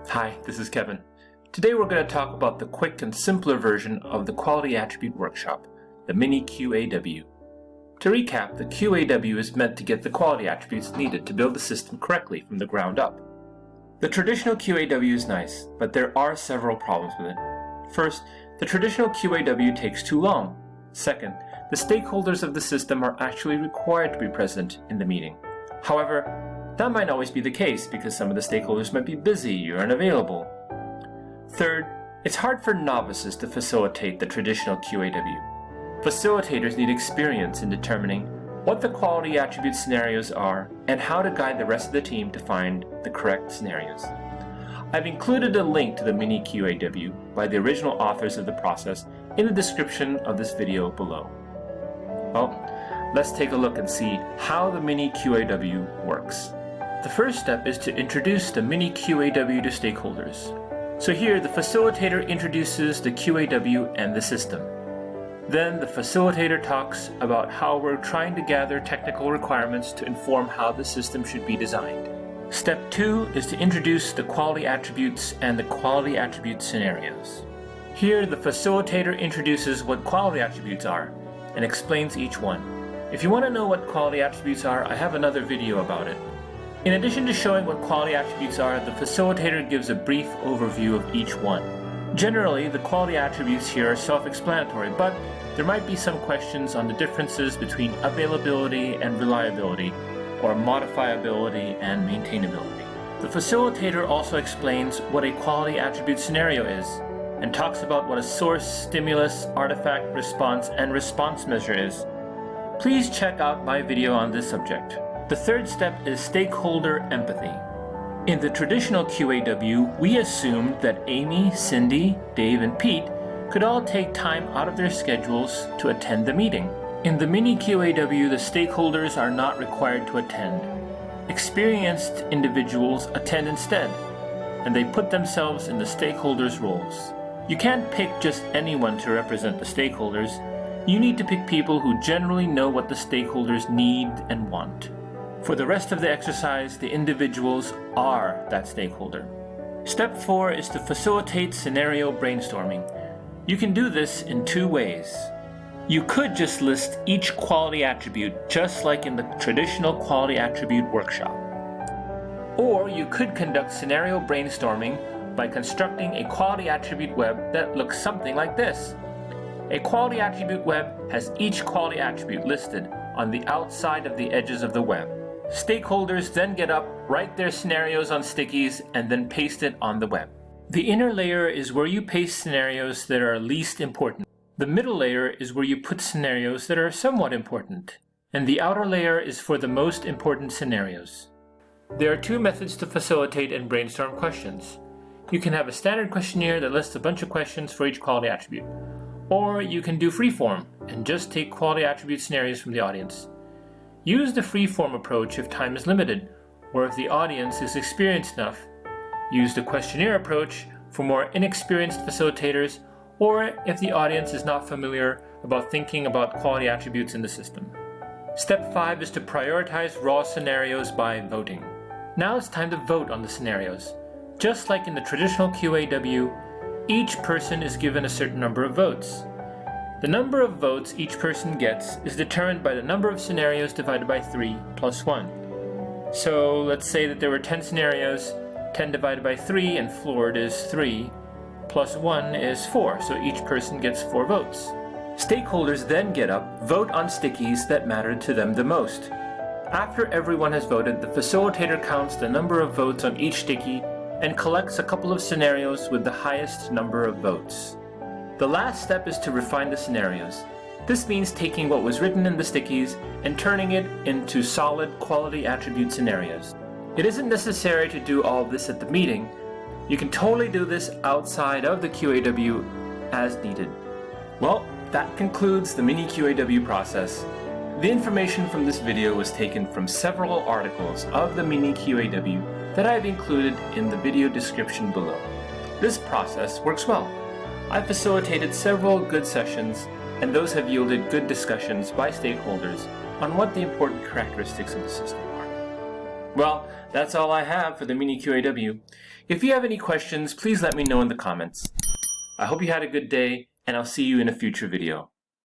Hi, this is Kevin. Today we're going to talk about the quick and simpler version of the Quality Attribute Workshop, the Mini QAW. To recap, the QAW is meant to get the quality attributes needed to build the system correctly from the ground up. The traditional QAW is nice, but there are several problems with it. First, the traditional QAW takes too long. Second, the stakeholders of the system are actually required to be present in the meeting. However, that might not always be the case because some of the stakeholders might be busy or unavailable. Third, it's hard for novices to facilitate the traditional QAW. Facilitators need experience in determining what the quality attribute scenarios are and how to guide the rest of the team to find the correct scenarios. I've included a link to the Mini QAW by the original authors of the process in the description of this video below. Well, let's take a look and see how the Mini QAW works. The first step is to introduce the Mini QAW to stakeholders. So here, the facilitator introduces the QAW and the system. Then the facilitator talks about how we're trying to gather technical requirements to inform how the system should be designed. Step 2 is to introduce the quality attributes and the quality attribute scenarios. Here, the facilitator introduces what quality attributes are and explains each one. If you want to know what quality attributes are, I have another video about it. In addition to showing what quality attributes are, the facilitator gives a brief overview of each one. Generally, the quality attributes here are self-explanatory, but there might be some questions on the differences between availability and reliability, or modifiability and maintainability. The facilitator also explains what a quality attribute scenario is, and talks about what a source, stimulus, artifact, response, and response measure is. Please check out my video on this subject. The third step is stakeholder empathy. In the traditional QAW, we assumed that Amy, Cindy, Dave, and Pete could all take time out of their schedules to attend the meeting. In the Mini QAW, the stakeholders are not required to attend. Experienced individuals attend instead, and they put themselves in the stakeholders' roles. You can't pick just anyone to represent the stakeholders. You need to pick people who generally know what the stakeholders need and want. For the rest of the exercise, the individuals are that stakeholder. Step 4 is to facilitate scenario brainstorming. You can do this in two ways. You could just list each quality attribute just like in the traditional quality attribute workshop. Or you could conduct scenario brainstorming by constructing a quality attribute web that looks something like this. A quality attribute web has each quality attribute listed on the outside of the edges of the web. Stakeholders then get up, write their scenarios on stickies, and then paste it on the web. The inner layer is where you paste scenarios that are least important. The middle layer is where you put scenarios that are somewhat important. And the outer layer is for the most important scenarios. There are two methods to facilitate and brainstorm questions. You can have a standard questionnaire that lists a bunch of questions for each quality attribute. Or you can do freeform and just take quality attribute scenarios from the audience. Use the freeform approach if time is limited, or if the audience is experienced enough. Use the questionnaire approach for more inexperienced facilitators, or if the audience is not familiar about thinking about quality attributes in the system. Step 5 is to prioritize raw scenarios by voting. Now it's time to vote on the scenarios. Just like in the traditional QAW, each person is given a certain number of votes. The number of votes each person gets is determined by the number of scenarios divided by 3 plus 1. So let's say that there were 10 scenarios, 10 divided by 3 and floored is 3, plus 1 is 4, so each person gets 4 votes. Stakeholders then get up, vote on stickies that mattered to them the most. After everyone has voted, the facilitator counts the number of votes on each sticky and collects a couple of scenarios with the highest number of votes. The last step is to refine the scenarios. This means taking what was written in the stickies and turning it into solid quality attribute scenarios. It isn't necessary to do all of this at the meeting. You can totally do this outside of the QAW as needed. Well, that concludes the Mini QAW process. The information from this video was taken from several articles of the Mini QAW that I've included in the video description below. This process works well. I've facilitated several good sessions, and those have yielded good discussions by stakeholders on what the important characteristics of the system are. Well, that's all I have for the Mini QAW. If you have any questions, please let me know in the comments. I hope you had a good day, and I'll see you in a future video.